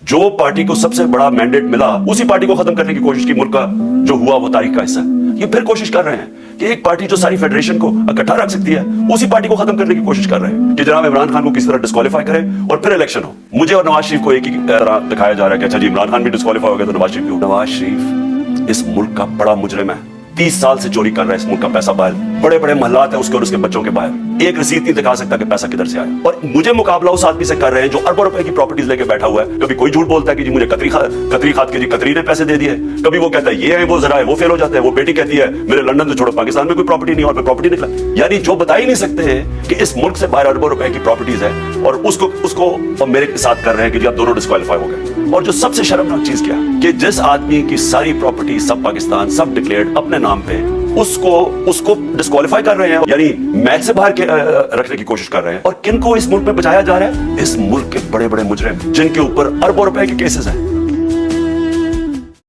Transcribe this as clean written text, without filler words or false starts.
जो पार्टी को सबसे बड़ा मैंडेट मिला उसी पार्टी को खत्म करने की कोशिश की। मुल्क का जो हुआ वो तारीख का हिस्सा है। ये फिर कोशिश कर रहे हैं कि एक पार्टी जो सारी फेडरेशन को इकट्ठा रख सकती है उसी पार्टी को खत्म करने की कोशिश कर रहे हैं कि जनाब इमरान खान को किसी तरह डिस्क्वालीफाई करे और फिर इलेक्शन हो। मुझे और नवाज शरीफ को एक ही तरह दिखाया जा रहा है कि अच्छा जी इमरान खान भी डिस्क्वालीफाई हो गया तो नवाज शरीफ भी। नवाज शरीफ इस मुल्क का बड़ा मुजरिम है, 30 साल से चोरी कर रहा है इस मुल्क का पैसा बाहर, बड़े बड़े महलात है उसके और उसके बच्चों के बाहर, एक रसीद नहीं दिखा सकता कि पैसा किधर से आया। और मुझे मुकाबला उस आदमी से कर रहे हैं जो अरबों रुपए की प्रॉपर्टीज लेके बैठा हुआ है। कभी कोई झूठ बोलता है कि जी मुझे कतरी खाद के जी कतरी ने पैसे दे दिए, कभी वो कहता है ये है वो जरा है, वो फेल हो जाता है। वो बेटी कहती है मेरे लंदन से छोड़ो पाकिस्तान में कोई प्रॉपर्टी नहीं और मैं प्रॉपर्टी निकला। यानी जो बता ही नहीं सकते हैं कि इस मुल्क से बाहर अरबों रुपए की प्रॉपर्टीज है और उसको मेरे साथ कर रहे हैं कि जी आप दोनों डिस्क्वालीफाई हो गए। और जो सबसे शर्मनाक चीज क्या कि जिस आदमी की सारी प्रॉपर्टी सब पाकिस्तान सब डिक्लेयर्ड अपने नाम पे, उसको डिस्क्वालीफाई कर रहे हैं, यानी मैच से बाहर रखने की कोशिश कर रहे हैं। और किनको इस मुल्क में बचाया जा रहा है? इस मुल्क के बड़े बड़े मुजरिम जिनके ऊपर अरबों रुपए के केसेस हैं।